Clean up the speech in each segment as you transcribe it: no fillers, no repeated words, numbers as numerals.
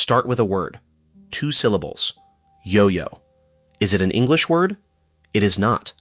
Start with a word. 2 syllables. Yo-yo. Is it an English word? It is not.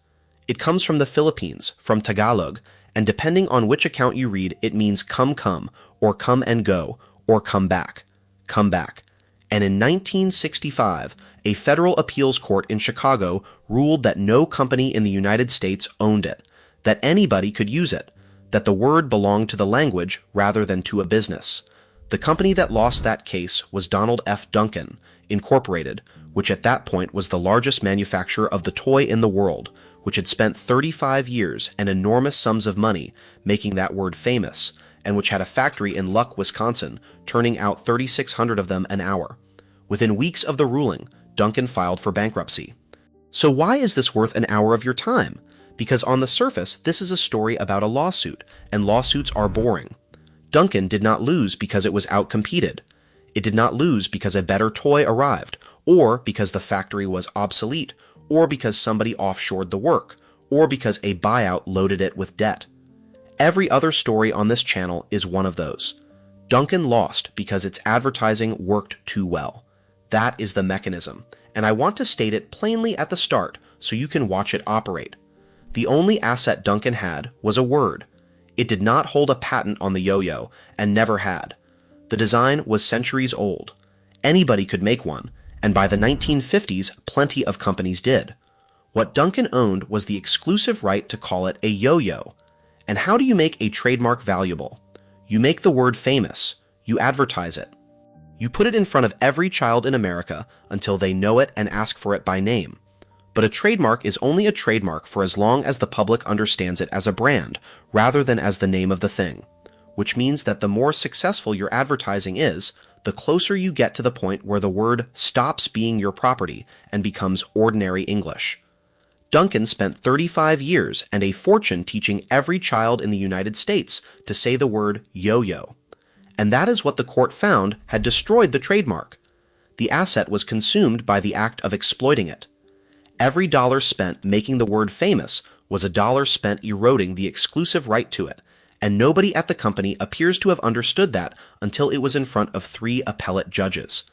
It comes from the Philippines, from Tagalog, and depending on which account you read, it means come, or come and go, or come back. Come back. And in 1965, a federal appeals court in Chicago ruled that no company in the United States owned it, that anybody could use it, that the word belonged to the language rather than to a business. The company that lost that case was Donald F. Duncan, Incorporated, which at that point was the largest manufacturer of the toy in the world, which had spent 35 years and enormous sums of money making that word famous, and which had a factory in Luck, Wisconsin, turning out 3,600 of them an hour. Within weeks of the ruling, Duncan filed for bankruptcy. So why is this worth an hour of your time? Because on the surface, this is a story about a lawsuit, and lawsuits are boring. Duncan did not lose because it was outcompeted. It did not lose because a better toy arrived, or because the factory was obsolete, or because somebody offshored the work, or because a buyout loaded it with debt. Every other story on this channel is one of those. Duncan lost because its advertising worked too well. That is the mechanism, and I want to state it plainly at the start so you can watch it operate. The only asset Duncan had was a word. It did not hold a patent on the yo-yo, and never had. The design was centuries old. Anybody could make one, and by the 1950s, plenty of companies did. What Duncan owned was the exclusive right to call it a yo-yo. And how do you make a trademark valuable? You make the word famous. You advertise it. You put it in front of every child in America until they know it and ask for it by name. But a trademark is only a trademark for as long as the public understands it as a brand, rather than as the name of the thing. Which means that the more successful your advertising is, the closer you get to the point where the word stops being your property and becomes ordinary English. Duncan spent 35 years and a fortune teaching every child in the United States to say the word yo-yo. And that is what the court found had destroyed the trademark. The asset was consumed by the act of exploiting it. Every dollar spent making the word famous was a dollar spent eroding the exclusive right to it, and nobody at the company appears to have understood that until it was in front of 3 appellate judges.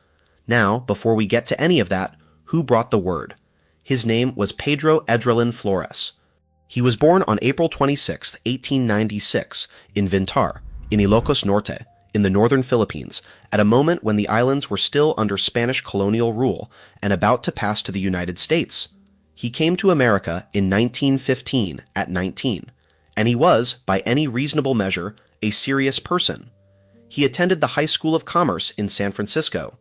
Now, before we get to any of that, who brought the word? His name was Pedro Edrelin Flores. He was born on April 26, 1896, in Vintar, in Ilocos Norte, in the northern Philippines, at a moment when the islands were still under Spanish colonial rule and about to pass to the United States. He came to America in 1915 at 19, and he was, by any reasonable measure, a serious person. He attended the High School of Commerce in San Francisco.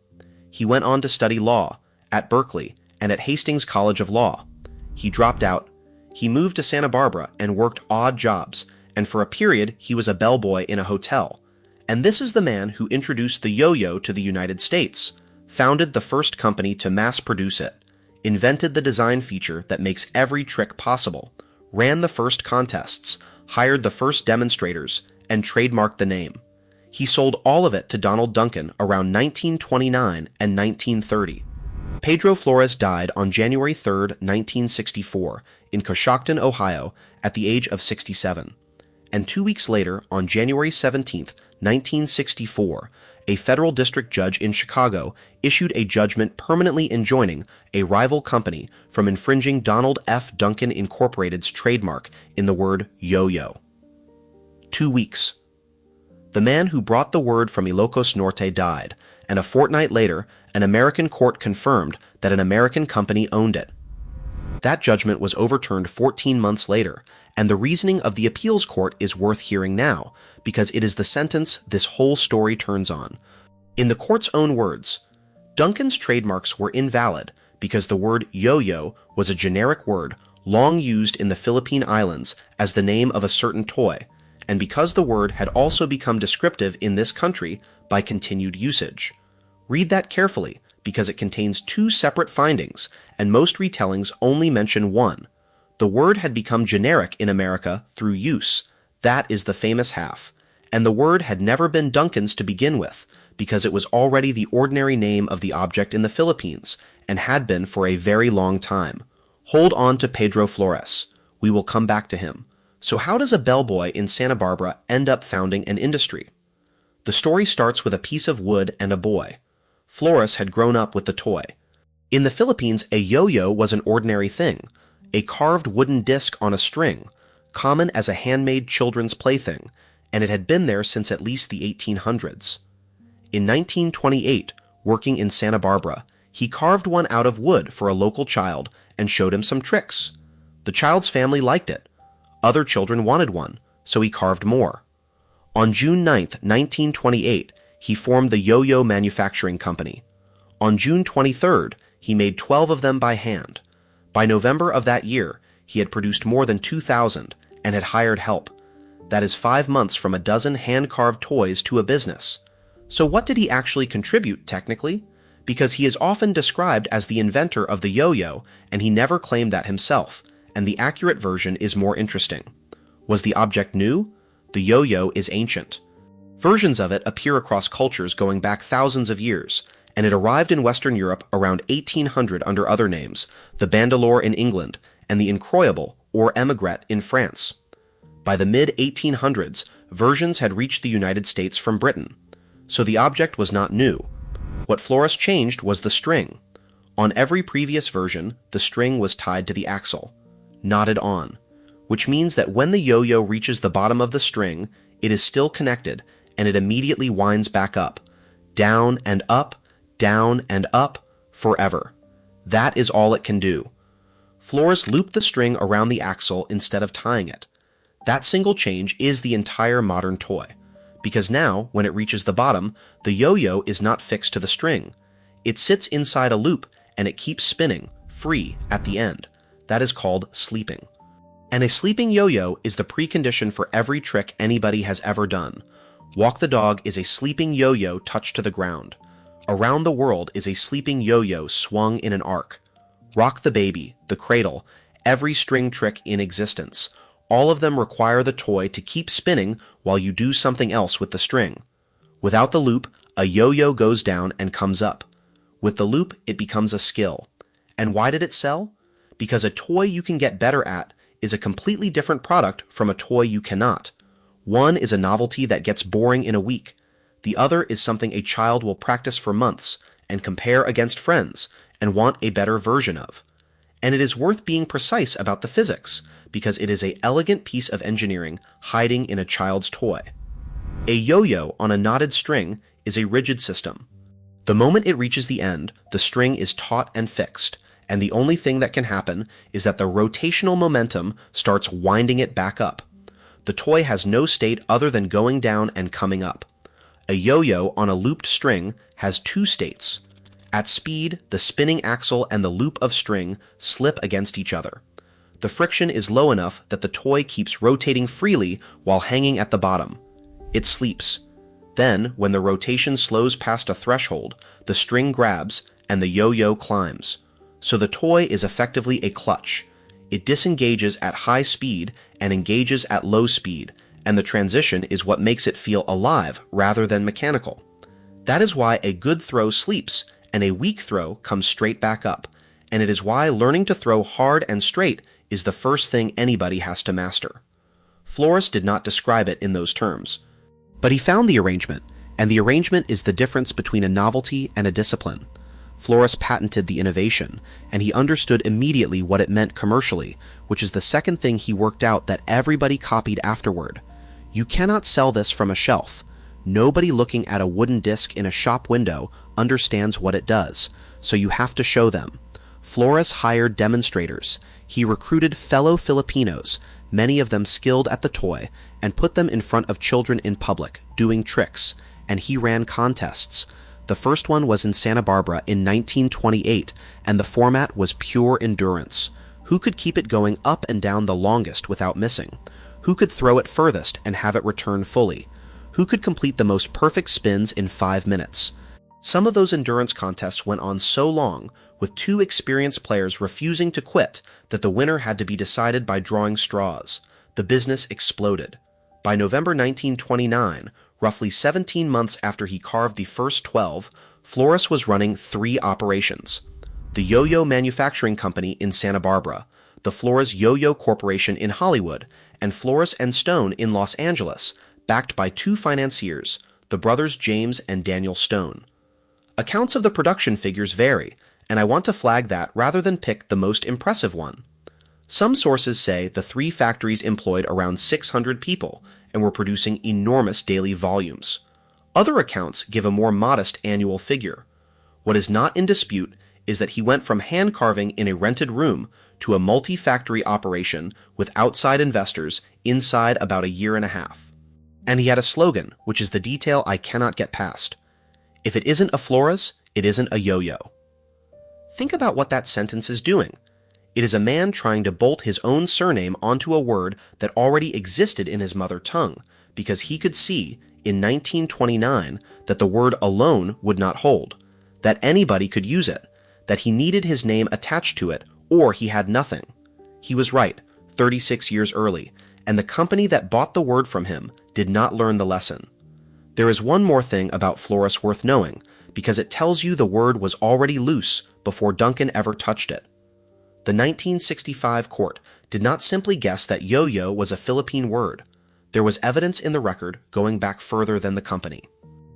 He went on to study law at Berkeley and at Hastings College of Law. He dropped out. He moved to Santa Barbara and worked odd jobs, and for a period he was a bellboy in a hotel. And this is the man who introduced the yo-yo to the United States, founded the first company to mass produce it, invented the design feature that makes every trick possible, ran the first contests, hired the first demonstrators, and trademarked the name. He sold all of it to Donald Duncan around 1929 and 1930. Pedro Flores died on January 3, 1964, in Coshocton, Ohio, at the age of 67. And 2 weeks later, on January 17, 1964, a federal district judge in Chicago issued a judgment permanently enjoining a rival company from infringing Donald F. Duncan Incorporated's trademark in the word yo-yo. 2 weeks. The man who brought the word from Ilocos Norte died, and a fortnight later, an American court confirmed that an American company owned it. That judgment was overturned 14 months later, and the reasoning of the appeals court is worth hearing now, because it is the sentence this whole story turns on. In the court's own words, Duncan's trademarks were invalid because the word yo-yo was a generic word long used in the Philippine Islands as the name of a certain toy, and because the word had also become descriptive in this country by continued usage. Read that carefully, because it contains 2 separate findings, and most retellings only mention one. The word had become generic in America through use. That is the famous half. And the word had never been Duncan's to begin with, because it was already the ordinary name of the object in the Philippines, and had been for a very long time. Hold on to Pedro Flores. We will come back to him. So how does a bellboy in Santa Barbara end up founding an industry? The story starts with a piece of wood and a boy. Flores had grown up with the toy. In the Philippines, a yo-yo was an ordinary thing, a carved wooden disc on a string, common as a handmade children's plaything, and it had been there since at least the 1800s. In 1928, working in Santa Barbara, he carved one out of wood for a local child and showed him some tricks. The child's family liked it. Other children wanted one, so he carved more. On June 9, 1928, he formed the Yo-Yo Manufacturing Company. On June 23rd, he made 12 of them by hand. By November of that year, he had produced more than 2,000 and had hired help. That is 5 months from a dozen hand-carved toys to a business. So what did he actually contribute, technically? Because he is often described as the inventor of the yo-yo, and he never claimed that himself, and the accurate version is more interesting. Was the object new? The yo-yo is ancient. Versions of it appear across cultures going back thousands of years, and it arrived in Western Europe around 1800 under other names, the bandolore in England, and the incroyable, or emigrette, in France. By the mid-1800s, versions had reached the United States from Britain. So the object was not new. What Flores changed was the string. On every previous version, the string was tied to the axle, knotted on, which means that when the yo-yo reaches the bottom of the string, it is still connected, and it immediately winds back up, down and up, forever. That is all it can do. Flores looped the string around the axle instead of tying it. That single change is the entire modern toy. Because now, when it reaches the bottom, the yo-yo is not fixed to the string. It sits inside a loop, and it keeps spinning, free, at the end. That is called sleeping. And a sleeping yo-yo is the precondition for every trick anybody has ever done. Walk the dog is a sleeping yo-yo touched to the ground. Around the world is a sleeping yo-yo swung in an arc. Rock the baby, the cradle, every string trick in existence. All of them require the toy to keep spinning while you do something else with the string. Without the loop, a yo-yo goes down and comes up. With the loop, it becomes a skill. And why did it sell? Because a toy you can get better at is a completely different product from a toy you cannot. One is a novelty that gets boring in a week. The other is something a child will practice for months and compare against friends and want a better version of. And it is worth being precise about the physics, because it is an elegant piece of engineering hiding in a child's toy. A yo-yo on a knotted string is a rigid system. The moment it reaches the end, the string is taut and fixed, and the only thing that can happen is that the rotational momentum starts winding it back up. The toy has no state other than going down and coming up. A yo-yo on a looped string has two states. At speed, the spinning axle and the loop of string slip against each other. The friction is low enough that the toy keeps rotating freely while hanging at the bottom. It sleeps. Then, when the rotation slows past a threshold, the string grabs and the yo-yo climbs. So the toy is effectively a clutch. It disengages at high speed and engages at low speed, and the transition is what makes it feel alive rather than mechanical. That is why a good throw sleeps and a weak throw comes straight back up, and it is why learning to throw hard and straight is the first thing anybody has to master. Flores did not describe it in those terms. But he found the arrangement, and the arrangement is the difference between a novelty and a discipline. Flores patented the innovation, and he understood immediately what it meant commercially, which is the second thing he worked out that everybody copied afterward. You cannot sell this from a shelf. Nobody looking at a wooden disc in a shop window understands what it does, so you have to show them. Flores hired demonstrators. He recruited fellow Filipinos, many of them skilled at the toy, and put them in front of children in public, doing tricks, and he ran contests. The first one was in Santa Barbara in 1928, and the format was pure endurance. Who could keep it going up and down the longest without missing? Who could throw it furthest and have it return fully? Who could complete the most perfect spins in 5 minutes? Some of those endurance contests went on so long, with 2 experienced players refusing to quit, that the winner had to be decided by drawing straws. The business exploded. By November 1929, roughly 17 months after he carved the first 12, Flores was running 3 operations. The Yo-Yo Manufacturing Company in Santa Barbara, the Flores Yo-Yo Corporation in Hollywood, and Flores and Stone in Los Angeles, backed by 2 financiers, the brothers James and Daniel Stone. Accounts of the production figures vary, and I want to flag that rather than pick the most impressive one. Some sources say the 3 factories employed around 600 people and were producing enormous daily volumes. Other accounts give a more modest annual figure. What is not in dispute is that he went from hand carving in a rented room to a multi-factory operation with outside investors inside about 1.5 years. And he had a slogan, which is the detail I cannot get past. If it isn't a Flores, it isn't a yo-yo. Think about what that sentence is doing. It is a man trying to bolt his own surname onto a word that already existed in his mother tongue, because he could see, in 1929, that the word alone would not hold, that anybody could use it, that he needed his name attached to it, or he had nothing. He was right, 36 years early, and the company that bought the word from him did not learn the lesson. There is one more thing about Flores worth knowing, because it tells you the word was already loose before Duncan ever touched it. The 1965 court did not simply guess that yo-yo was a Philippine word. There was evidence in the record going back further than the company.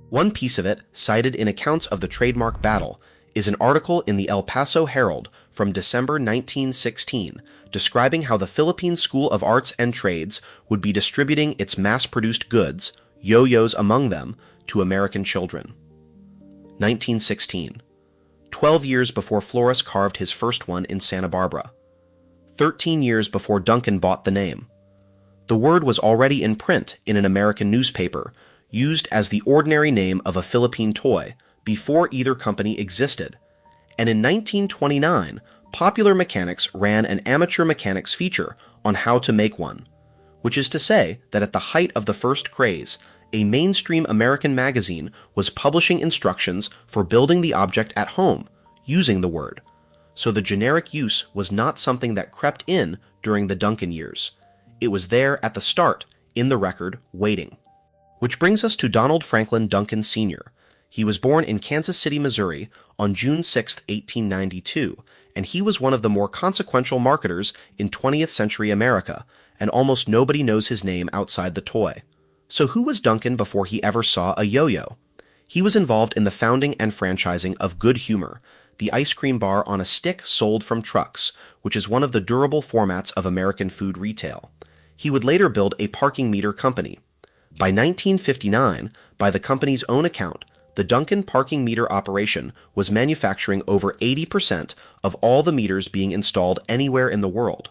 One piece of it, cited in accounts of the trademark battle, is an article in the El Paso Herald from December 1916 describing how the Philippine School of Arts and Trades would be distributing its mass-produced goods, yo-yos among them, to American children. 1916. 12 years before Flores carved his first one in Santa Barbara. 13 years before Duncan bought the name. The word was already in print in an American newspaper, used as the ordinary name of a Philippine toy, before either company existed. And in 1929, Popular Mechanics ran an amateur mechanics feature on how to make one, which is to say that at the height of the first craze, a mainstream American magazine was publishing instructions for building the object at home, using the word. So the generic use was not something that crept in during the Duncan years. It was there at the start, in the record, waiting. Which brings us to Donald Franklin Duncan Sr. He was born in Kansas City, Missouri on June 6, 1892, and he was one of the more consequential marketers in 20th century America, and almost nobody knows his name outside the toy. So who was Duncan before he ever saw a yo-yo? He was involved in the founding and franchising of Good Humor, the ice cream bar on a stick sold from trucks, which is one of the durable formats of American food retail. He would later build a parking meter company. By 1959, by the company's own account, the Duncan parking meter operation was manufacturing over 80% of all the meters being installed anywhere in the world.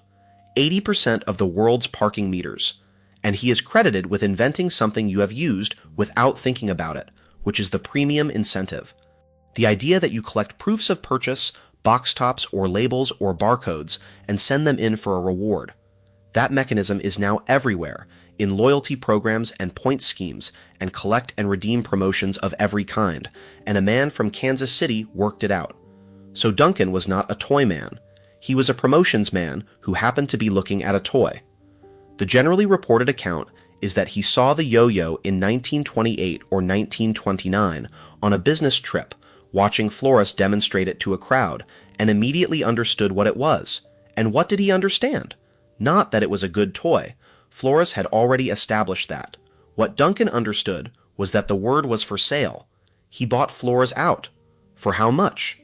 80% of the world's parking meters. And he is credited with inventing something you have used without thinking about it, which is the premium incentive. The idea that you collect proofs of purchase, box tops or labels or barcodes, and send them in for a reward. That mechanism is now everywhere, in loyalty programs and point schemes, and collect and redeem promotions of every kind, and a man from Kansas City worked it out. So Duncan was not a toy man. He was a promotions man who happened to be looking at a toy. The generally reported account is that he saw the yo-yo in 1928 or 1929 on a business trip, watching Flores demonstrate it to a crowd, and immediately understood what it was. And what did he understand? Not that it was a good toy. Flores had already established that. What Duncan understood was that the word was for sale. He bought Flores out. For how much?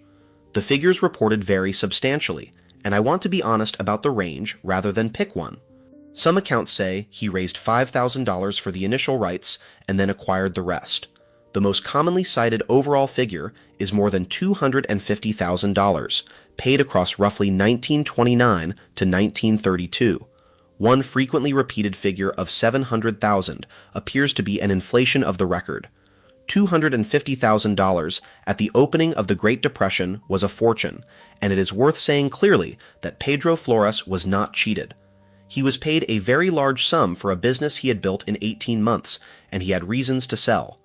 The figures reported vary substantially, and I want to be honest about the range rather than pick one. Some accounts say he raised $5,000 for the initial rights and then acquired the rest. The most commonly cited overall figure is more than $250,000, paid across roughly 1929 to 1932. One frequently repeated figure of $700,000 appears to be an inflation of the record. $250,000 at the opening of the Great Depression was a fortune, and it is worth saying clearly that Pedro Flores was not cheated. He was paid a very large sum for a business he had built in 18 months, and he had reasons to sell.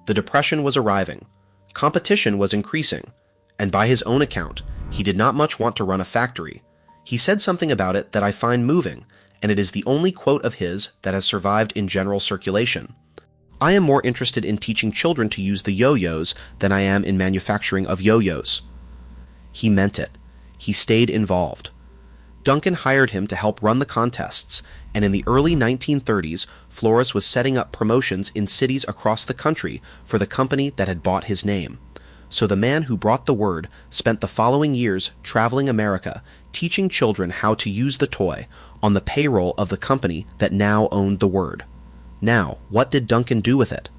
The Depression was arriving. Competition was increasing, and by his own account, he did not much want to run a factory. He said something about it that I find moving, and it is the only quote of his that has survived in general circulation. I am more interested in teaching children to use the yo-yos than I am in manufacturing of yo-yos. He meant it. He stayed involved. Duncan hired him to help run the contests, and in the early 1930s, Flores was setting up promotions in cities across the country for the company that had bought his name. So the man who brought the word spent the following years traveling America, teaching children how to use the toy on the payroll of the company that now owned the word. Now, what did Duncan do with it?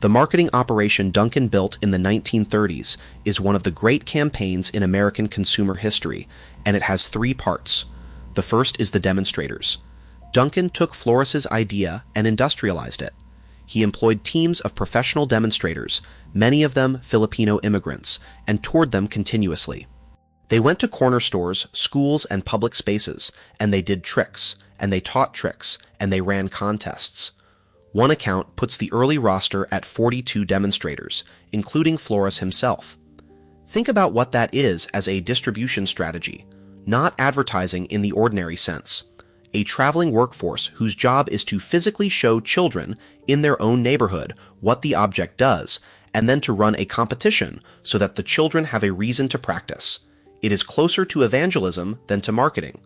The marketing operation Duncan built in the 1930s is one of the great campaigns in American consumer history, and it has three parts. The first is the demonstrators. Duncan took Floris's idea and industrialized it. He employed teams of professional demonstrators, many of them Filipino immigrants, and toured them continuously. They went to corner stores, schools, and public spaces, and they did tricks, and they taught tricks, and they ran contests. One account puts the early roster at 42 demonstrators, including Floris himself. Think about what that is as a distribution strategy, not advertising in the ordinary sense. A traveling workforce whose job is to physically show children in their own neighborhood what the object does, and then to run a competition so that the children have a reason to practice. It is closer to evangelism than to marketing.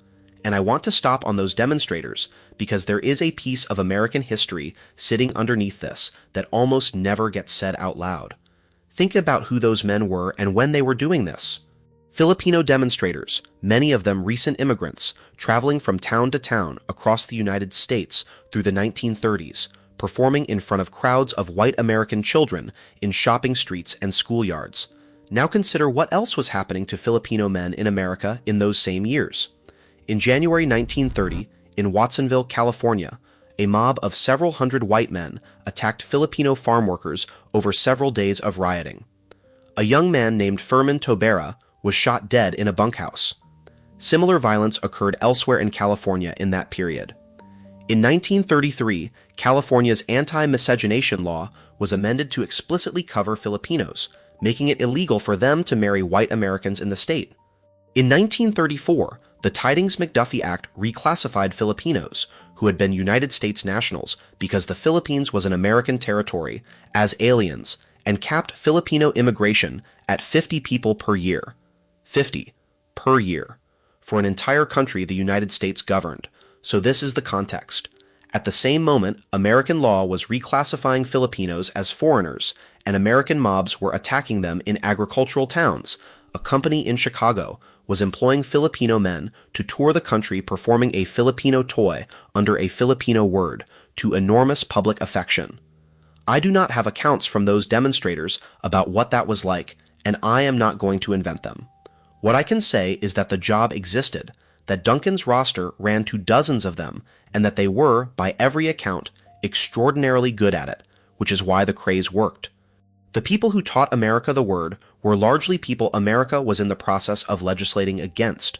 And I want to stop on those demonstrators because there is a piece of American history sitting underneath this that almost never gets said out loud. Think about who those men were and when they were doing this. Filipino demonstrators, many of them recent immigrants, traveling from town to town across the United States through the 1930s, performing in front of crowds of white American children in shopping streets and schoolyards. Now consider what else was happening to Filipino men in America in those same years. In January 1930, in Watsonville, California, a mob of several hundred white men attacked Filipino farm workers over several days of rioting. A young man named Furman Tobera was shot dead in a bunkhouse. Similar violence occurred elsewhere in California in that period. In 1933, California's anti-miscegenation law was amended to explicitly cover Filipinos, making it illegal for them to marry white Americans in the state. In 1934, the Tidings-McDuffie Act reclassified Filipinos, who had been United States nationals because the Philippines was an American territory, as aliens, and capped Filipino immigration at 50 people per year. 50 per year. For an entire country the United States governed. So this is the context. At the same moment, American law was reclassifying Filipinos as foreigners, and American mobs were attacking them in agricultural towns. A company in Chicago was employing Filipino men to tour the country performing a Filipino toy under a Filipino word to enormous public affection. I do not have accounts from those demonstrators about what that was like, and I am not going to invent them. What I can say is that the job existed, that Duncan's roster ran to dozens of them, and that they were, by every account, extraordinarily good at it, which is why the craze worked. The people who taught America the word were largely people America was in the process of legislating against.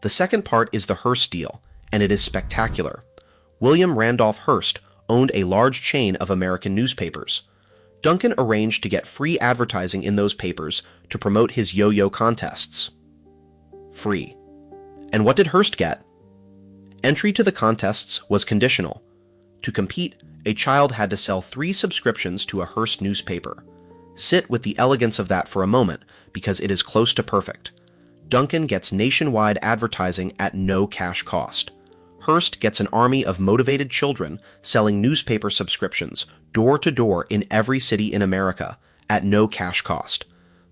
The second part is the Hearst deal, and it is spectacular. William Randolph Hearst owned a large chain of American newspapers. Duncan arranged to get free advertising in those papers to promote his yo-yo contests. Free. And what did Hearst get? Entry to the contests was conditional. To compete, a child had to sell 3 subscriptions to a Hearst newspaper. Sit with the elegance of that for a moment, because it is close to perfect. Duncan gets nationwide advertising at no cash cost. Hearst gets an army of motivated children selling newspaper subscriptions door to door in every city in America at no cash cost.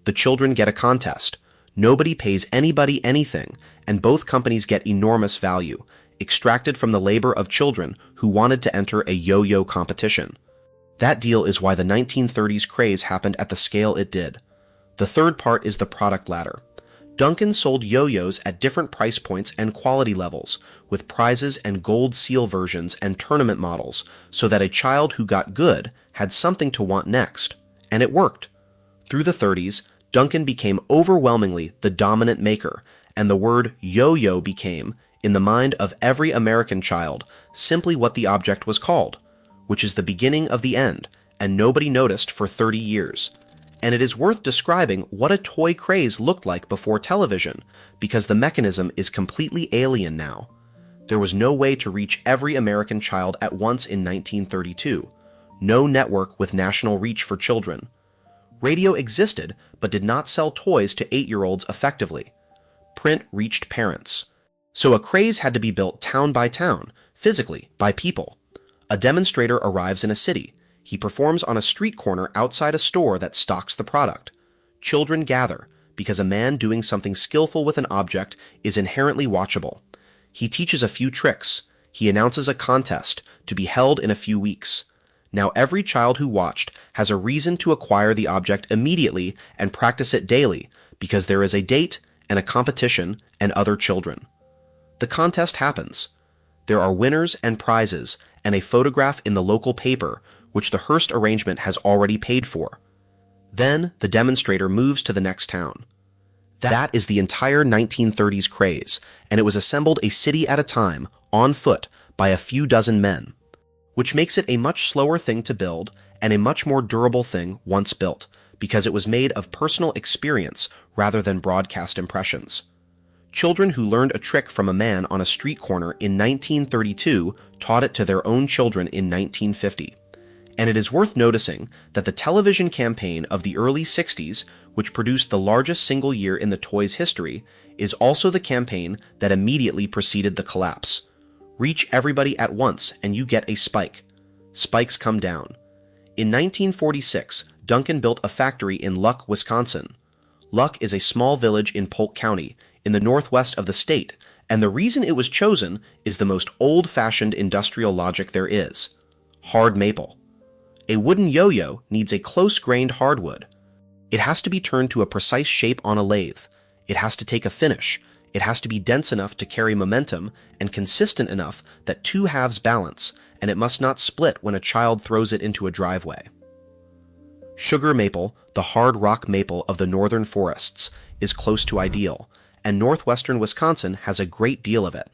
The children get a contest. Nobody pays anybody anything, and both companies get enormous value, extracted from the labor of children who wanted to enter a yo-yo competition. That deal is why the 1930s craze happened at the scale it did. The third part is the product ladder. Duncan sold yo-yos at different price points and quality levels, with prizes and gold seal versions and tournament models, so that a child who got good had something to want next. And it worked. Through the 30s, Duncan became overwhelmingly the dominant maker, and the word yo-yo became, in the mind of every American child, simply what the object was called, which is the beginning of the end, and nobody noticed for 30 years. And it is worth describing what a toy craze looked like before television, because the mechanism is completely alien now. There was no way to reach every American child at once in 1932, no network with national reach for children. Radio existed, but did not sell toys to 8-year-olds effectively. Print reached parents. So a craze had to be built town by town, physically, by people. A demonstrator arrives in a city. He performs on a street corner outside a store that stocks the product. Children gather because a man doing something skillful with an object is inherently watchable. He teaches a few tricks. He announces a contest to be held in a few weeks. Now every child who watched has a reason to acquire the object immediately and practice it daily because there is a date and a competition and other children. The contest happens. There are winners and prizes and a photograph in the local paper, which the Hearst arrangement has already paid for. Then the demonstrator moves to the next town. That is the entire 1930s craze, and it was assembled a city at a time, on foot, by a few dozen men, which makes it a much slower thing to build and a much more durable thing once built, because it was made of personal experience rather than broadcast impressions. Children who learned a trick from a man on a street corner in 1932 taught it to their own children in 1950. And it is worth noticing that the television campaign of the early 60s, which produced the largest single year in the toy's history, is also the campaign that immediately preceded the collapse. Reach everybody at once and you get a spike. Spikes come down. In 1946, Duncan built a factory in Luck, Wisconsin. Luck is a small village in Polk County, in the northwest of the state, and the reason it was chosen is the most old-fashioned industrial logic there is: hard maple. A wooden yo-yo needs a close-grained hardwood. It has to be turned to a precise shape on a lathe. It has to take a finish. It has to be dense enough to carry momentum and consistent enough that two halves balance, and it must not split when a child throws it into a driveway. Sugar maple, the hard rock maple of the northern forests, is close to ideal, and northwestern Wisconsin has a great deal of it.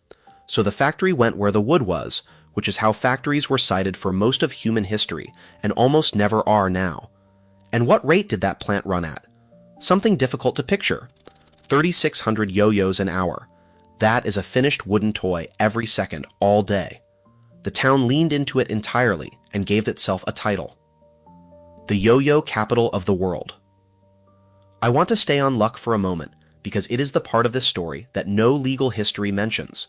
So the factory went where the wood was, which is how factories were sited for most of human history, and almost never are now. And what rate did that plant run at? Something difficult to picture. 3,600 yo-yos an hour. That is a finished wooden toy every second, all day. The town leaned into it entirely and gave itself a title: the yo-yo capital of the world. I want to stay on Luck for a moment, because it is the part of this story that no legal history mentions.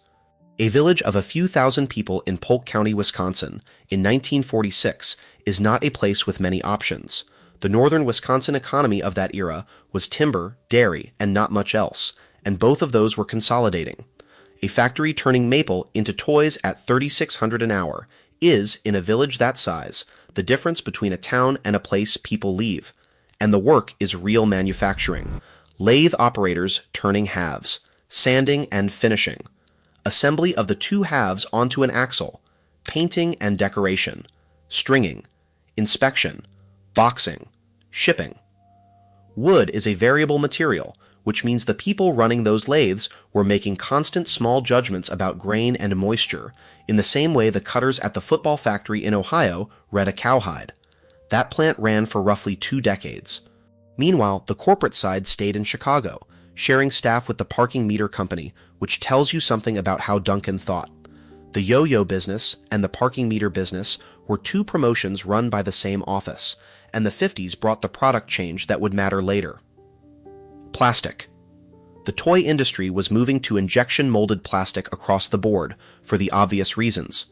A village of a few thousand people in Polk County, Wisconsin, in 1946 is not a place with many options. The northern Wisconsin economy of that era was timber, dairy, and not much else, and both of those were consolidating. A factory turning maple into toys at 3,600 an hour is, in a village that size, the difference between a town and a place people leave. And the work is real manufacturing. Lathe operators turning halves, sanding and finishing, assembly of the two halves onto an axle, painting and decoration, stringing, inspection, boxing, shipping. Wood is a variable material, which means the people running those lathes were making constant small judgments about grain and moisture, in the same way the cutters at the football factory in Ohio read a cowhide. That plant ran for roughly 2 decades. Meanwhile, the corporate side stayed in Chicago, sharing staff with the parking meter company, which tells you something about how Duncan thought. The yo-yo business and the parking meter business were two promotions run by the same office, and the 50s brought the product change that would matter later. Plastic. The toy industry was moving to injection-molded plastic across the board for the obvious reasons.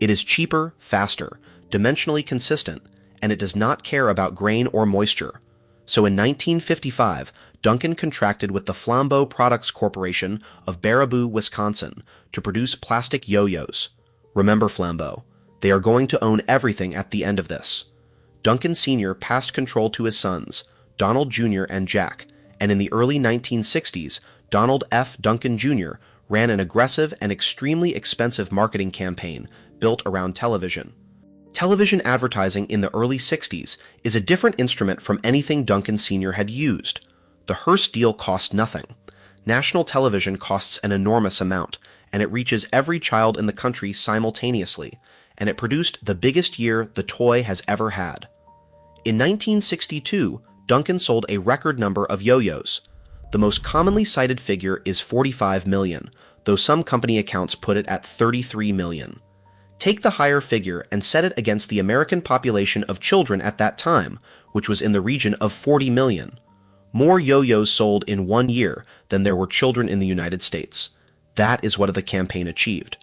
It is cheaper, faster, dimensionally consistent, and it does not care about grain or moisture. So in 1955, Duncan contracted with the Flambeau Products Corporation of Baraboo, Wisconsin, to produce plastic yo-yos. Remember Flambeau. They are going to own everything at the end of this. Duncan Sr. passed control to his sons, Donald Jr. and Jack, and in the early 1960s, Donald F. Duncan Jr. ran an aggressive and extremely expensive marketing campaign built around television. Television advertising in the early 60s is a different instrument from anything Duncan Sr. had used. The Hearst deal cost nothing. National television costs an enormous amount, and it reaches every child in the country simultaneously, and it produced the biggest year the toy has ever had. In 1962, Duncan sold a record number of yo-yos. The most commonly cited figure is 45 million, though some company accounts put it at 33 million. Take the higher figure and set it against the American population of children at that time, which was in the region of 40 million. More yo-yos sold in 1 year than there were children in the United States. That is what the campaign achieved.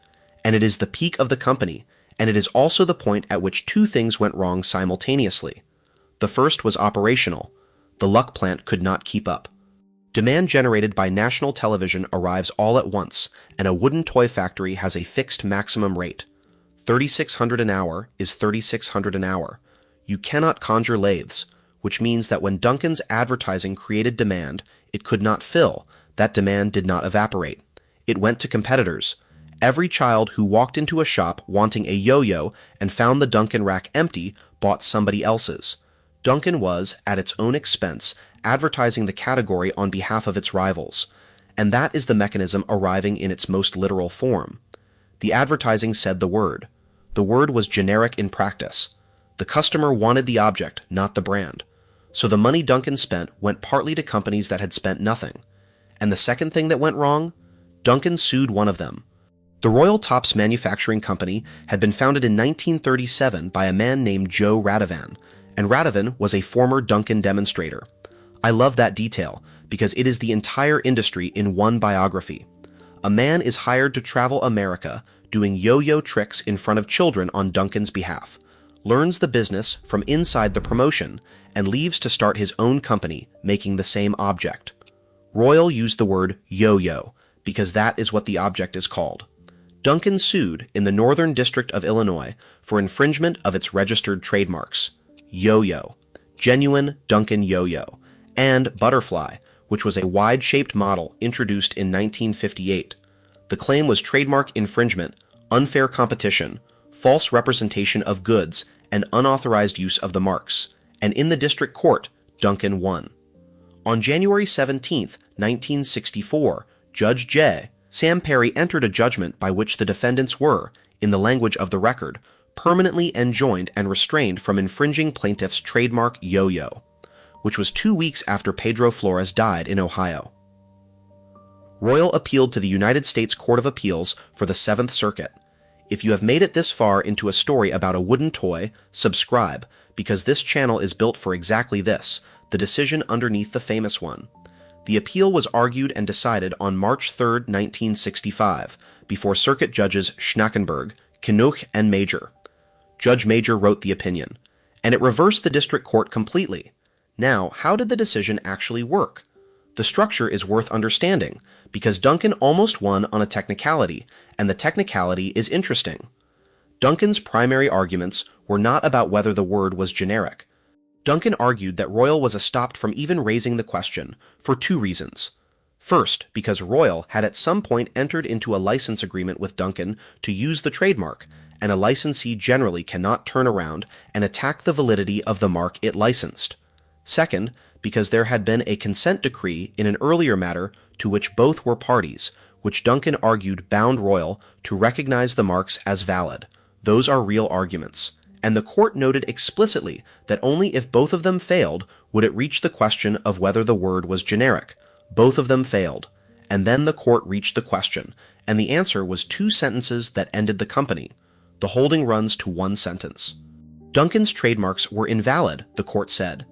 And it is the peak of the company, and it is also the point at which two things went wrong simultaneously. The first was operational. The luck plant could not keep up. Demand generated by national television arrives all at once, and a wooden toy factory has a fixed maximum rate. 3,600 an hour is 3,600 an hour. You cannot conjure lathes, which means that when Duncan's advertising created demand, it could not fill. That demand did not evaporate. It went to competitors. Every child who walked into a shop wanting a yo-yo and found the Duncan rack empty bought somebody else's. Duncan was, at its own expense, advertising the category on behalf of its rivals. And that is the mechanism arriving in its most literal form. The advertising said the word. The word was generic in practice. The customer wanted the object, not the brand. So the money Duncan spent went partly to companies that had spent nothing. And the second thing that went wrong? Duncan sued one of them. The Royal Tops Manufacturing Company had been founded in 1937 by a man named Joe Radovan, and Radovan was a former Duncan demonstrator. I love that detail because it is the entire industry in one biography. A man is hired to travel America doing yo-yo tricks in front of children on Duncan's behalf, learns the business from inside the promotion, and leaves to start his own company making the same object. Royal used the word yo-yo because that is what the object is called. Duncan sued in the Northern District of Illinois for infringement of its registered trademarks, yo-yo, genuine Duncan yo-yo, and butterfly, which was a wide-shaped model introduced in 1958. The claim was trademark infringement, unfair competition, false representation of goods, and unauthorized use of the marks, and in the district court, Duncan won. On January 17, 1964, Judge J. Sam Perry entered a judgment by which the defendants were, in the language of the record, permanently enjoined and restrained from infringing plaintiff's trademark yo-yo, which was 2 weeks after Pedro Flores died in Ohio. Royal appealed to the United States Court of Appeals for the Seventh Circuit. If you have made it this far into a story about a wooden toy, subscribe, because this channel is built for exactly this, the decision underneath the famous one. The appeal was argued and decided on March 3, 1965, before Circuit Judges Schnackenberg, Knuch, and Major. Judge Major wrote the opinion, and it reversed the district court completely. Now, how did the decision actually work? The structure is worth understanding, because Duncan almost won on a technicality, and the technicality is interesting. Duncan's primary arguments were not about whether the word was generic. Duncan argued that Royal was stopped from even raising the question for 2 reasons. First, because Royal had at some point entered into a license agreement with Duncan to use the trademark, and a licensee generally cannot turn around and attack the validity of the mark it licensed. Second, because there had been a consent decree in an earlier matter to which both were parties, which Duncan argued bound Royal to recognize the marks as valid. Those are real arguments. And the court noted explicitly that only if both of them failed would it reach the question of whether the word was generic. Both of them failed. And then the court reached the question, and the answer was 2 sentences that ended the company. The holding runs to 1 sentence. Duncan's trademarks were invalid, the court said,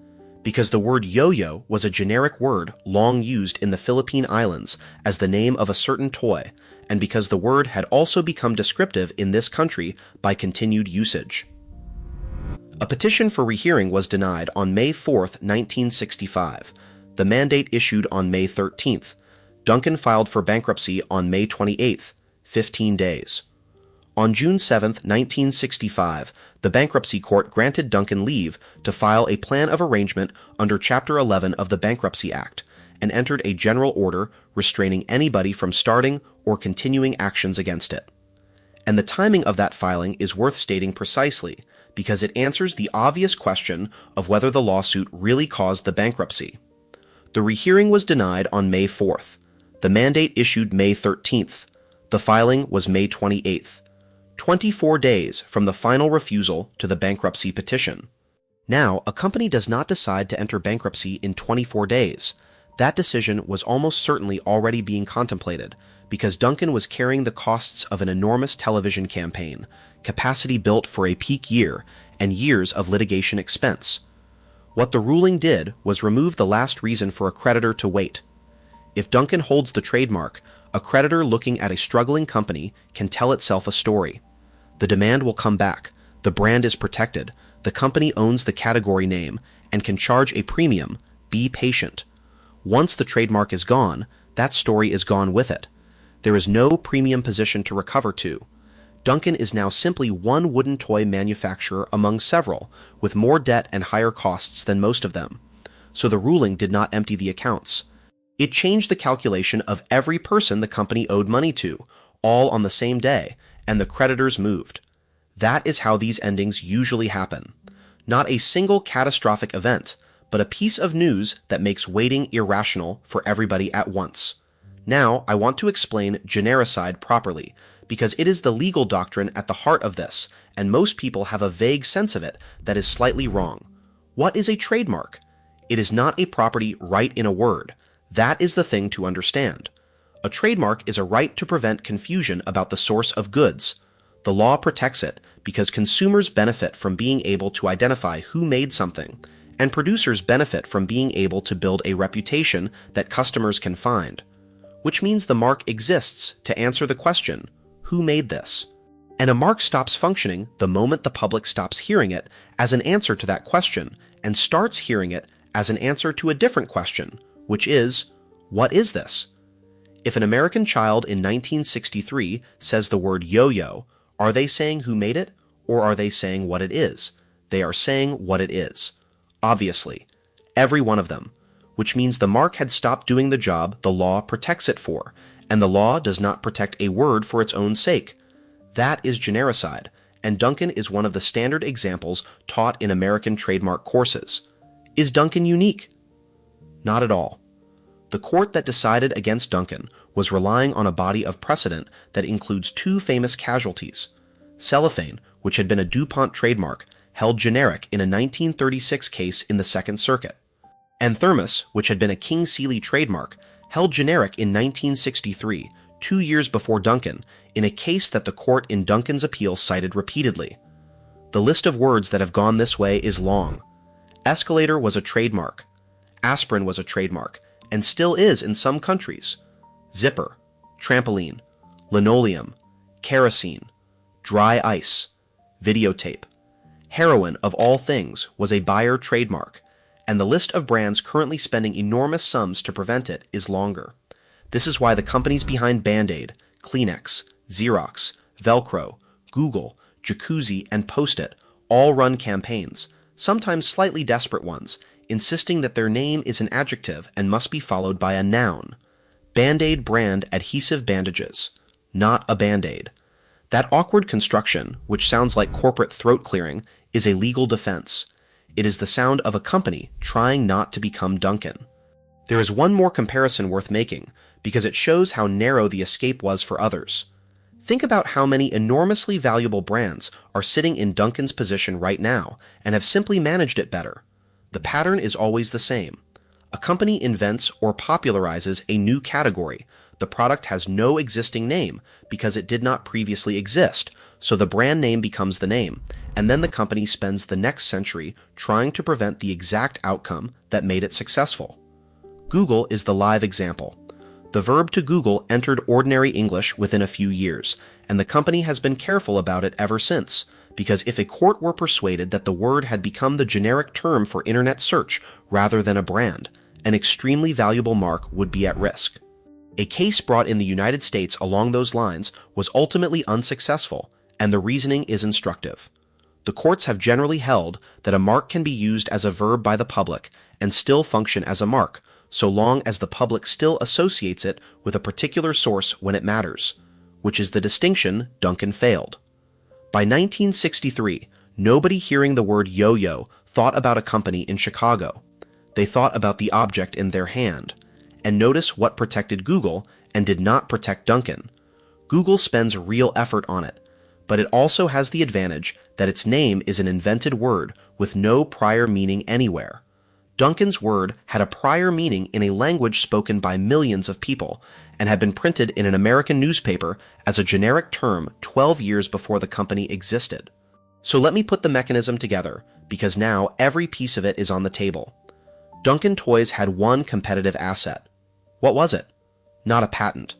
because the word yo-yo was a generic word long used in the Philippine Islands as the name of a certain toy, and because the word had also become descriptive in this country by continued usage. A petition for rehearing was denied on May 4, 1965. The mandate issued on May 13. Duncan filed for bankruptcy on May 28, 15 days. On June 7, 1965, the bankruptcy court granted Duncan leave to file a plan of arrangement under Chapter 11 of the Bankruptcy Act and entered a general order restraining anybody from starting or continuing actions against it. And the timing of that filing is worth stating precisely, because it answers the obvious question of whether the lawsuit really caused the bankruptcy. The rehearing was denied on May 4th. The mandate issued May 13th. The filing was May 28th. 24 days from the final refusal to the bankruptcy petition. Now, a company does not decide to enter bankruptcy in 24 days. That decision was almost certainly already being contemplated, because Duncan was carrying the costs of an enormous television campaign, capacity built for a peak year, and years of litigation expense. What the ruling did was remove the last reason for a creditor to wait. If Duncan holds the trademark, a creditor looking at a struggling company can tell itself a story. The demand will come back, the brand is protected, the company owns the category name, and can charge a premium, Be patient. Once the trademark is gone, that story is gone with it. There is no premium position to recover to. Duncan is now simply one wooden toy manufacturer among several, with more debt and higher costs than most of them. So the ruling did not empty the accounts. It changed the calculation of every person the company owed money to, all on the same day, and the creditors moved. That is how these endings usually happen. Not a single catastrophic event, but a piece of news that makes waiting irrational for everybody at once. Now, I want to explain genericide properly, because it is the legal doctrine at the heart of this, and most people have a vague sense of it that is slightly wrong. What is a trademark? It is not a property right in a word. That is the thing to understand. A trademark is a right to prevent confusion about the source of goods. The law protects it because consumers benefit from being able to identify who made something, and producers benefit from being able to build a reputation that customers can find. Which means the mark exists to answer the question, who made this? And a mark stops functioning the moment the public stops hearing it as an answer to that question and starts hearing it as an answer to a different question, which is, what is this? If an American child in 1963 says the word yo-yo, are they saying who made it, or are they saying what it is? They are saying what it is. Obviously. Every one of them. Which means the mark had stopped doing the job the law protects it for, and the law does not protect a word for its own sake. That is genericide, and Duncan is one of the standard examples taught in American trademark courses. Is Duncan unique? Not at all. The court that decided against Duncan was relying on a body of precedent that includes two famous casualties. Cellophane, which had been a DuPont trademark, held generic in a 1936 case in the Second Circuit. And Thermos, which had been a King Sealy trademark, held generic in 1963, 2 years before Duncan, in a case that the court in Duncan's appeal cited repeatedly. The list of words that have gone this way is long. Escalator was a trademark. Aspirin was a trademark, and still is in some countries. Zipper, trampoline, linoleum, kerosene, dry ice, videotape. Heroin, of all things, was a Bayer trademark, and the list of brands currently spending enormous sums to prevent it is longer. This is why the companies behind Band-Aid, Kleenex, Xerox, Velcro, Google, Jacuzzi, and Post-it all run campaigns, sometimes slightly desperate ones, insisting that their name is an adjective and must be followed by a noun. Band-Aid brand adhesive bandages, not a Band-Aid. That awkward construction, which sounds like corporate throat clearing, is a legal defense. It is the sound of a company trying not to become Duncan. There is one more comparison worth making, because it shows how narrow the escape was for others. Think about how many enormously valuable brands are sitting in Duncan's position right now and have simply managed it better. The pattern is always the same. A company invents or popularizes a new category. The product has no existing name because it did not previously exist, so the brand name becomes the name, and then the company spends the next century trying to prevent the exact outcome that made it successful. Google is the live example. The verb to Google entered ordinary English within a few years, and the company has been careful about it ever since, because if a court were persuaded that the word had become the generic term for internet search rather than a brand, an extremely valuable mark would be at risk. A case brought in the United States along those lines was ultimately unsuccessful, and the reasoning is instructive. The courts have generally held that a mark can be used as a verb by the public and still function as a mark, so long as the public still associates it with a particular source when it matters, which is the distinction Duncan failed. By 1963, nobody hearing the word yo-yo thought about a company in Chicago. They thought about the object in their hand. And notice what protected Google and did not protect Duncan. Google spends real effort on it, but it also has the advantage that its name is an invented word with no prior meaning anywhere. Duncan's word had a prior meaning in a language spoken by millions of people and had been printed in an American newspaper as a generic term 12 years before the company existed. So let me put the mechanism together, because now every piece of it is on the table. Duncan Toys had one competitive asset. What was it? Not a patent.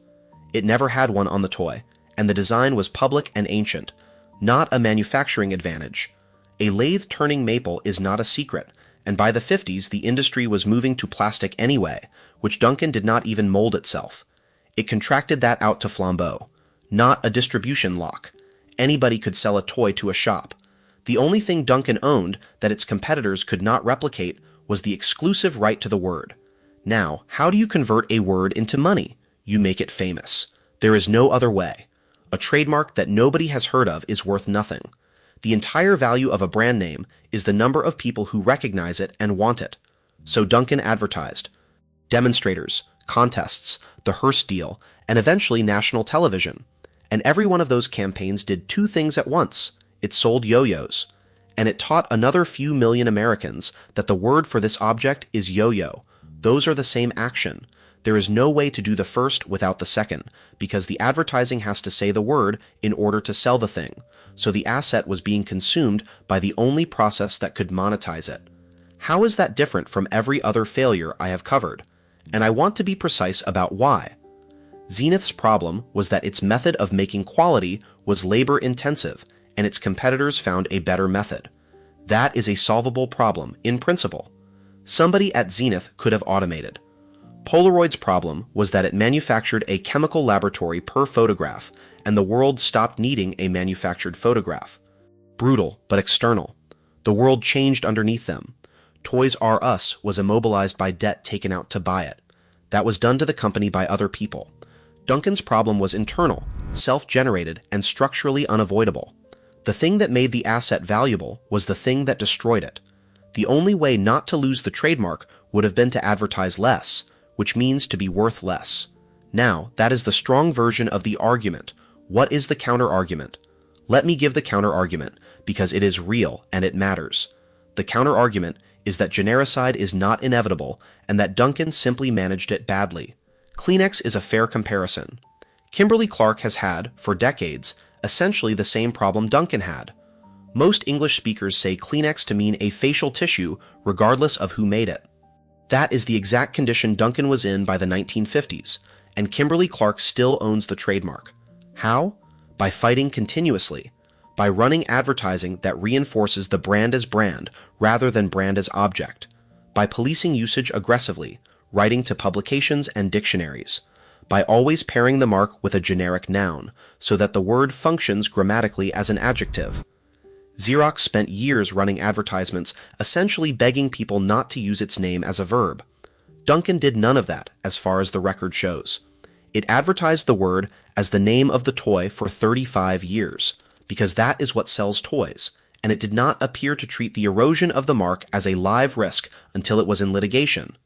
It never had one on the toy, and the design was public and ancient, not a manufacturing advantage. A lathe-turning maple is not a secret, and by the 50s the industry was moving to plastic anyway, which Duncan did not even mold itself. It contracted that out to flambeau. Not a distribution lock. Anybody could sell a toy to a shop. The only thing Duncan owned that its competitors could not replicate was the exclusive right to the word. Now, how do you convert a word into money? You make it famous. There is no other way. A trademark that nobody has heard of is worth nothing. The entire value of a brand name is the number of people who recognize it and want it. So Duncan advertised. Demonstrators, contests, the Hearst deal, and eventually national television. And every one of those campaigns did two things at once. It sold yo-yos, and it taught another few million Americans that the word for this object is yo-yo. Those are the same action. There is no way to do the first without the second, because the advertising has to say the word in order to sell the thing, so the asset was being consumed by the only process that could monetize it. How is that different from every other failure I have covered? And I want to be precise about why. Zenith's problem was that its method of making quality was labor-intensive, and its competitors found a better method. That is a solvable problem, in principle. Somebody at Zenith could have automated. Polaroid's problem was that it manufactured a chemical laboratory per photograph, and the world stopped needing a manufactured photograph. Brutal, but external. The world changed underneath them. Toys R Us was immobilized by debt taken out to buy it. That was done to the company by other people. Duncan's problem was internal, self-generated, and structurally unavoidable. The thing that made the asset valuable was the thing that destroyed it. The only way not to lose the trademark would have been to advertise less, which means to be worth less. Now, that is the strong version of the argument. What is the counter-argument? Let me give the counter-argument, because it is real and it matters. The counter-argument is that genericide is not inevitable and that Duncan simply managed it badly. Kleenex is a fair comparison. Kimberly-Clark has had, for decades, essentially the same problem Duncan had. Most English speakers say Kleenex to mean a facial tissue regardless of who made it. That is the exact condition Duncan was in by the 1950s, and Kimberly-Clark still owns the trademark. How? By fighting continuously. By running advertising that reinforces the brand as brand rather than brand as object. By policing usage aggressively, writing to publications and dictionaries. By always pairing the mark with a generic noun, so that the word functions grammatically as an adjective. Xerox spent years running advertisements essentially begging people not to use its name as a verb. Duncan did none of that, as far as the record shows. It advertised the word as the name of the toy for 35 years, because that is what sells toys, and it did not appear to treat the erosion of the mark as a live risk until it was in litigation.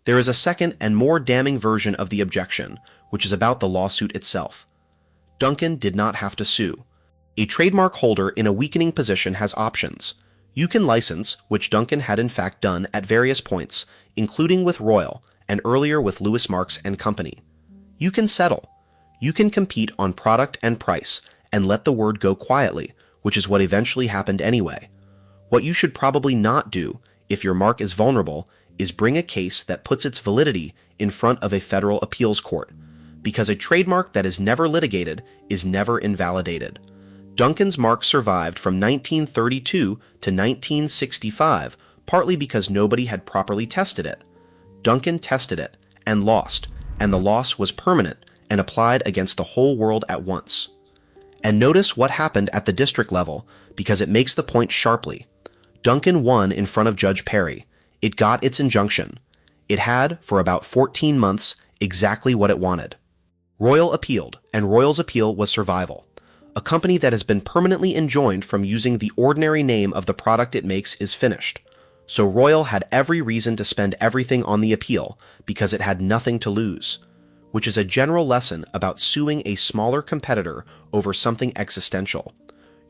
There is a second and more damning version of the objection, which is about the lawsuit itself. Duncan did not have to sue. A trademark holder in a weakening position has options. You can license, which Duncan had in fact done at various points, including with Royal, and earlier with Louis Marks and Company. You can settle. You can compete on product and price, and let the word go quietly, which is what eventually happened anyway. What you should probably not do, if your mark is vulnerable, is bring a case that puts its validity in front of a federal appeals court, because a trademark that is never litigated is never invalidated. Duncan's mark survived from 1932 to 1965, partly because nobody had properly tested it. Duncan tested it, and lost, and the loss was permanent and applied against the whole world at once. And notice what happened at the district level, because it makes the point sharply. Duncan won in front of Judge Perry. It got its injunction. It had, for about 14 months, exactly what it wanted. Royal appealed, and Royal's appeal was survival. A company that has been permanently enjoined from using the ordinary name of the product it makes is finished. So Royal had every reason to spend everything on the appeal, because it had nothing to lose. Which is a general lesson about suing a smaller competitor over something existential.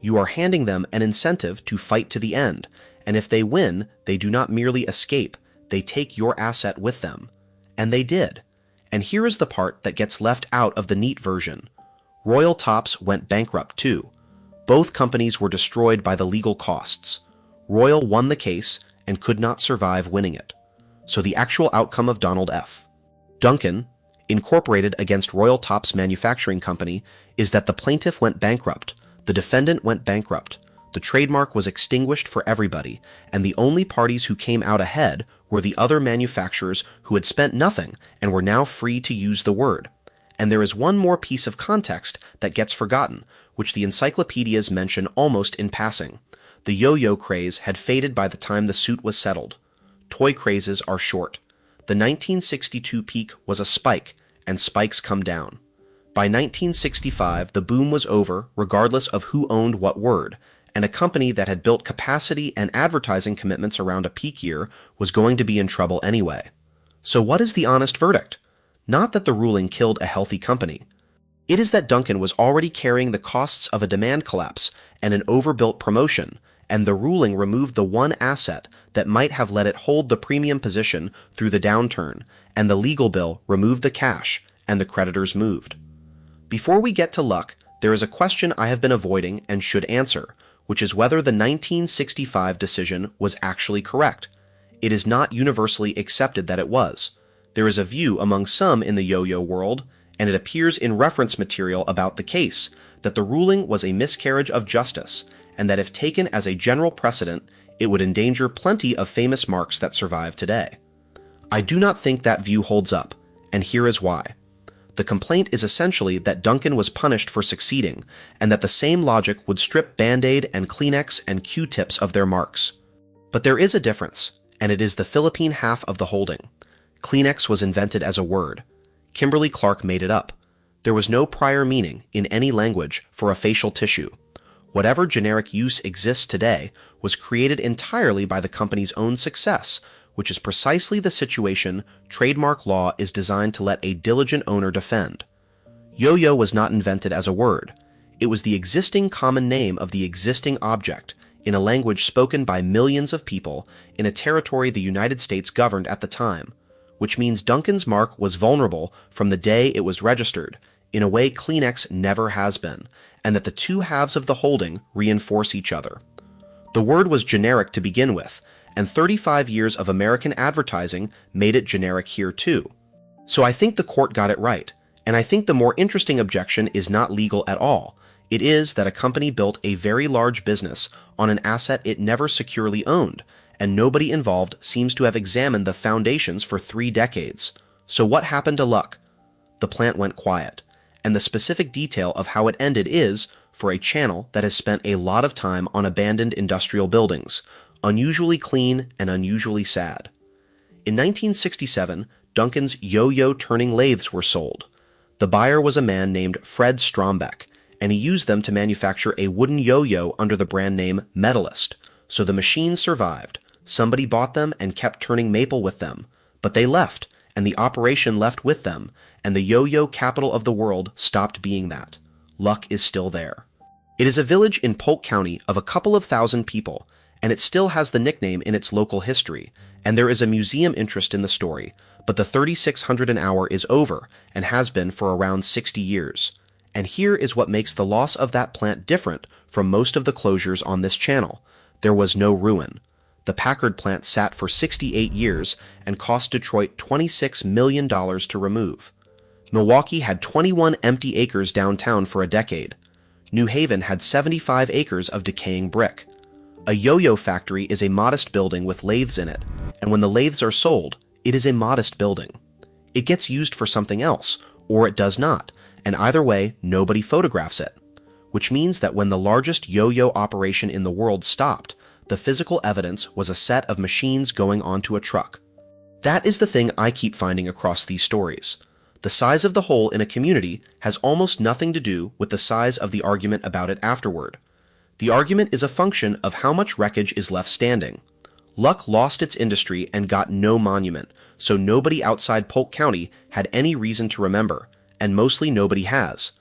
You are handing them an incentive to fight to the end, and if they win, they do not merely escape, they take your asset with them. And they did. And here is the part that gets left out of the neat version. Royal Tops went bankrupt too. Both companies were destroyed by the legal costs. Royal won the case and could not survive winning it. So the actual outcome of Donald F. Duncan, incorporated against Royal Tops Manufacturing Company, is that the plaintiff went bankrupt, the defendant went bankrupt, The trademark was extinguished for everybody, and the only parties who came out ahead were the other manufacturers who had spent nothing and were now free to use the word. And there is one more piece of context that gets forgotten, which the encyclopedias mention almost in passing. The yo-yo craze had faded by the time the suit was settled. Toy crazes are short. The 1962 peak was a spike, and spikes come down. By 1965, the boom was over, regardless of who owned what word, and a company that had built capacity and advertising commitments around a peak year was going to be in trouble anyway. So what is the honest verdict? Not that the ruling killed a healthy company. It is that Duncan was already carrying the costs of a demand collapse and an overbuilt promotion, and the ruling removed the one asset that might have let it hold the premium position through the downturn, and the legal bill removed the cash, and the creditors moved. Before we get to luck, there is a question I have been avoiding and should answer, which is whether the 1965 decision was actually correct. It is not universally accepted that it was. There is a view among some in the yo-yo world, and it appears in reference material about the case, that the ruling was a miscarriage of justice, and that if taken as a general precedent, it would endanger plenty of famous marks that survive today. I do not think that view holds up, and here is why. The complaint is essentially that Duncan was punished for succeeding, and that the same logic would strip Band-Aid and Kleenex and Q-tips of their marks. But there is a difference, and it is the Philippine half of the holding. Kleenex was invented as a word. Kimberly-Clark made it up. There was no prior meaning, in any language, for a facial tissue. Whatever generic use exists today was created entirely by the company's own success, which is precisely the situation trademark law is designed to let a diligent owner defend. Yo-yo was not invented as a word. It was the existing common name of the existing object, in a language spoken by millions of people in a territory the United States governed at the time, which means Duncan's mark was vulnerable from the day it was registered, in a way Kleenex never has been, and that the two halves of the holding reinforce each other. The word was generic to begin with, and 35 years of American advertising made it generic here too. So I think the court got it right, and I think the more interesting objection is not legal at all. It is that a company built a very large business on an asset it never securely owned, and nobody involved seems to have examined the foundations for 3 decades. So what happened to luck? The plant went quiet, and the specific detail of how it ended is, for a channel that has spent a lot of time on abandoned industrial buildings, unusually clean and unusually sad. In 1967, Duncan's yo-yo turning lathes were sold. The buyer was a man named Fred Strombeck, and he used them to manufacture a wooden yo-yo under the brand name Medalist. So the machines survived. Somebody bought them and kept turning maple with them, but they left, and the operation left with them, and the yo-yo capital of the world stopped being that. Luck is still there. It is a village in Polk County of a couple of thousand people, and it still has the nickname in its local history, and there is a museum interest in the story, but the $3,600 an hour is over and has been for around 60 years. And here is what makes the loss of that plant different from most of the closures on this channel. There was no ruin. The Packard plant sat for 68 years and cost Detroit $26 million to remove. Milwaukee had 21 empty acres downtown for a decade. New Haven had 75 acres of decaying brick. A yo-yo factory is a modest building with lathes in it, and when the lathes are sold, it is a modest building. It gets used for something else, or it does not, and either way, nobody photographs it. Which means that when the largest yo-yo operation in the world stopped, the physical evidence was a set of machines going onto a truck. That is the thing I keep finding across these stories. The size of the hole in a community has almost nothing to do with the size of the argument about it afterward. The argument is a function of how much wreckage is left standing. Luck lost its industry and got no monument, so nobody outside Polk County had any reason to remember, and mostly nobody has.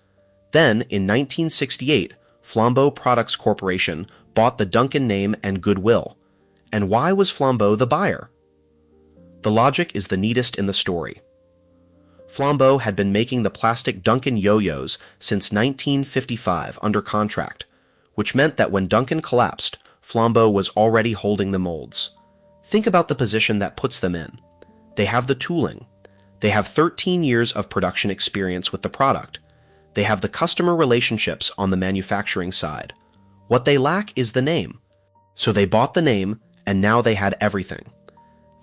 Then, in 1968, Flambeau Products Corporation bought the Duncan name and goodwill. And why was Flambeau the buyer? The logic is the neatest in the story. Flambeau had been making the plastic Duncan yo-yos since 1955 under contract, which meant that when Duncan collapsed, Flambeau was already holding the molds. Think about the position that puts them in. They have the tooling. They have 13 years of production experience with the product. They have the customer relationships on the manufacturing side. What they lack is the name. So they bought the name, and now they had everything.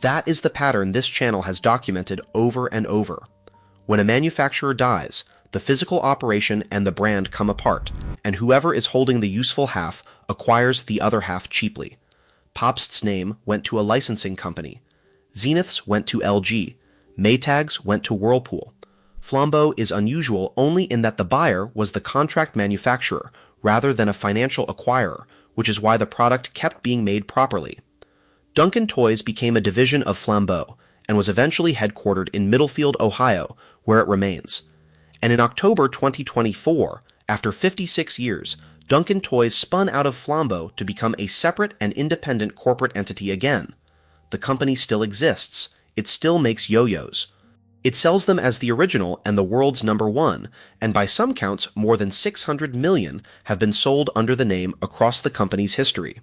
That is the pattern this channel has documented over and over. When a manufacturer dies, the physical operation and the brand come apart, and whoever is holding the useful half acquires the other half cheaply. Pabst's name went to a licensing company. Zenith's went to LG. Maytag's went to Whirlpool. Flambeau is unusual only in that the buyer was the contract manufacturer rather than a financial acquirer, which is why the product kept being made properly. Duncan Toys became a division of Flambeau and was eventually headquartered in Middlefield, Ohio, where it remains. And in October 2024, after 56 years, Duncan Toys spun out of Flambeau to become a separate and independent corporate entity again. The company still exists. It still makes yo-yos. It sells them as the original and the world's #1, and by some counts, more than 600 million have been sold under the name across the company's history.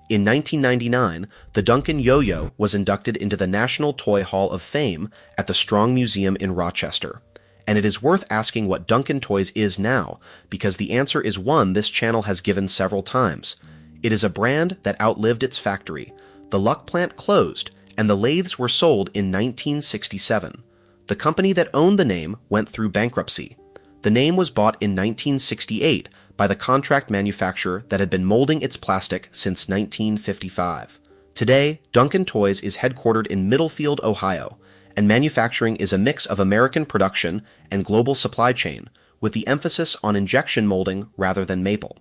In 1999, the Duncan yo-yo was inducted into the National Toy Hall of Fame at the Strong Museum in Rochester. And it is worth asking what Duncan Toys is now, because the answer is one this channel has given several times. It is a brand that outlived its factory. The Luck plant closed, and the lathes were sold in 1967. The company that owned the name went through bankruptcy. The name was bought in 1968 by the contract manufacturer that had been molding its plastic since 1955. Today, Duncan Toys is headquartered in Middlefield, Ohio, and manufacturing is a mix of American production and global supply chain, with the emphasis on injection molding rather than maple.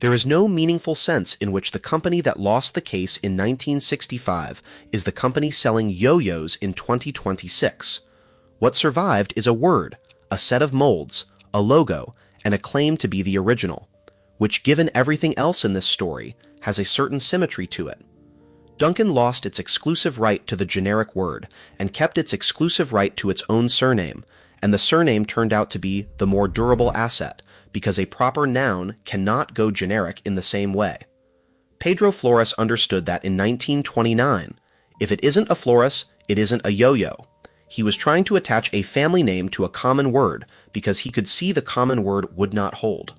There is no meaningful sense in which the company that lost the case in 1965 is the company selling yo-yos in 2026. What survived is a word, a set of molds, a logo, and a claim to be the original, which, given everything else in this story, has a certain symmetry to it. Duncan lost its exclusive right to the generic word and kept its exclusive right to its own surname, and the surname turned out to be the more durable asset, because a proper noun cannot go generic in the same way. Pedro Flores understood that in 1929. If it isn't a Flores, it isn't a yo-yo. He was trying to attach a family name to a common word because he could see the common word would not hold.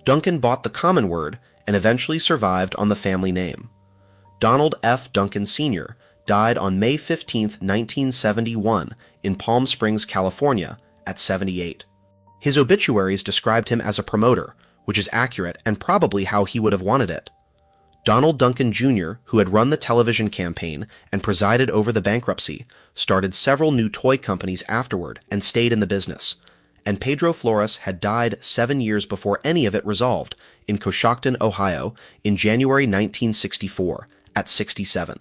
Duncan bought the common word and eventually survived on the family name. Donald F. Duncan Sr. died on May 15, 1971, in Palm Springs, California, at 78. His obituaries described him as a promoter, which is accurate and probably how he would have wanted it. Donald Duncan Jr., who had run the television campaign and presided over the bankruptcy, started several new toy companies afterward and stayed in the business. And Pedro Flores had died 7 years before any of it resolved, in Coshocton, Ohio, in January 1964, at 67.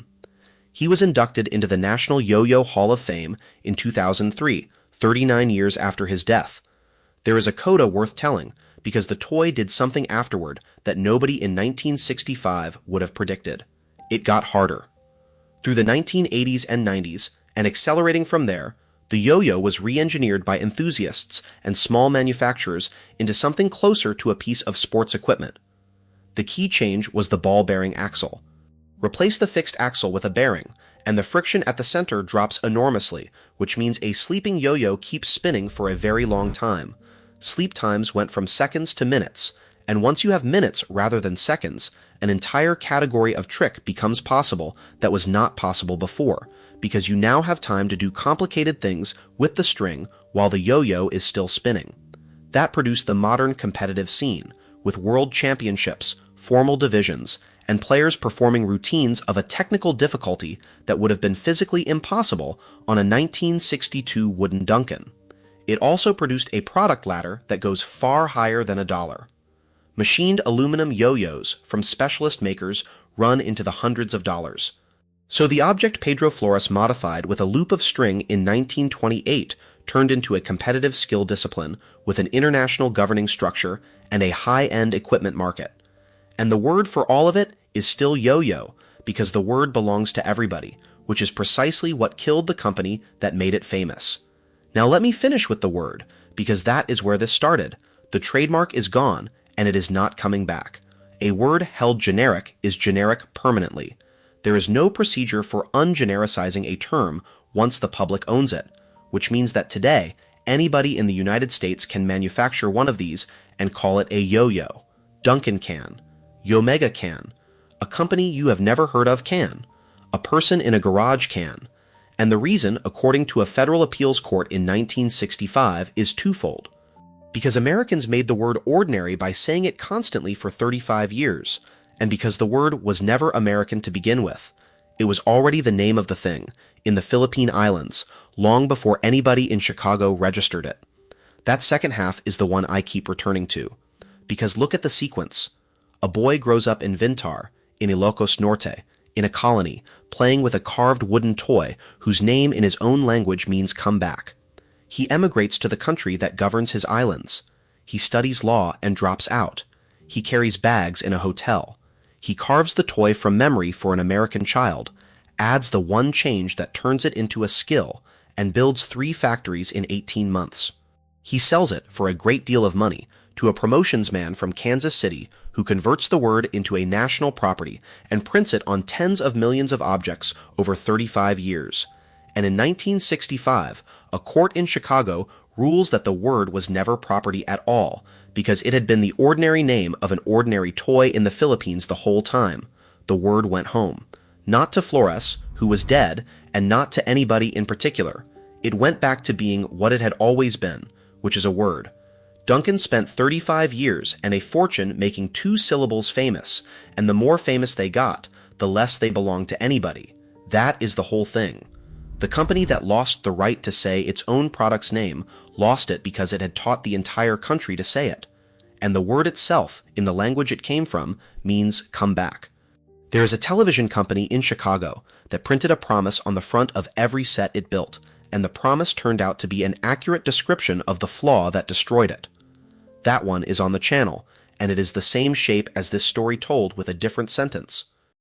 He was inducted into the National Yo-Yo Hall of Fame in 2003, 39 years after his death. There is a coda worth telling, because the toy did something afterward that nobody in 1965 would have predicted. It got harder. Through the 1980s and 90s, and accelerating from there, the yo-yo was re-engineered by enthusiasts and small manufacturers into something closer to a piece of sports equipment. The key change was the ball-bearing axle. Replace the fixed axle with a bearing, and the friction at the center drops enormously, which means a sleeping yo-yo keeps spinning for a very long time. Sleep times went from seconds to minutes, and once you have minutes rather than seconds, an entire category of trick becomes possible that was not possible before, because you now have time to do complicated things with the string while the yo-yo is still spinning. That produced the modern competitive scene, with world championships, formal divisions, and players performing routines of a technical difficulty that would have been physically impossible on a 1962 wooden Duncan. It also produced a product ladder that goes far higher than $1. Machined aluminum yo-yos from specialist makers run into the hundreds of dollars. So the object Pedro Flores modified with a loop of string in 1928 turned into a competitive skill discipline with an international governing structure and a high-end equipment market. And the word for all of it is still yo-yo, because the word belongs to everybody, which is precisely what killed the company that made it famous. Now let me finish with the word, because that is where this started. The trademark is gone, and it is not coming back. A word held generic is generic permanently. There is no procedure for ungenericizing a term once the public owns it, which means that today, anybody in the United States can manufacture one of these and call it a yo-yo. Duncan can. Yomega can. A company you have never heard of can. A person in a garage can. And the reason, according to a federal appeals court in 1965, is twofold. Because Americans made the word ordinary by saying it constantly for 35 years, and because the word was never American to begin with. It was already the name of the thing, in the Philippine Islands, long before anybody in Chicago registered it. That second half is the one I keep returning to. Because look at the sequence. A boy grows up in Vintar, in Ilocos Norte, in a colony, playing with a carved wooden toy whose name in his own language means come back. He emigrates to the country that governs his islands. He studies law and drops out. He carries bags in a hotel. He carves the toy from memory for an American child, adds the one change that turns it into a skill, and builds 3 factories in 18 months. He sells it for a great deal of money to a promotions man from Kansas City who converts the word into a national property and prints it on tens of millions of objects over 35 years. And in 1965, a court in Chicago rules that the word was never property at all, because it had been the ordinary name of an ordinary toy in the Philippines the whole time. The word went home. Not to Flores, who was dead, and not to anybody in particular. It went back to being what it had always been, which is a word. Duncan spent 35 years and a fortune making 2 syllables famous, and the more famous they got, the less they belonged to anybody. That is the whole thing. The company that lost the right to say its own product's name lost it because it had taught the entire country to say it. And the word itself, in the language it came from, means come back. There is a television company in Chicago that printed a promise on the front of every set it built, and the promise turned out to be an accurate description of the flaw that destroyed it. That one is on the channel, and it is the same shape as this story told with a different sentence.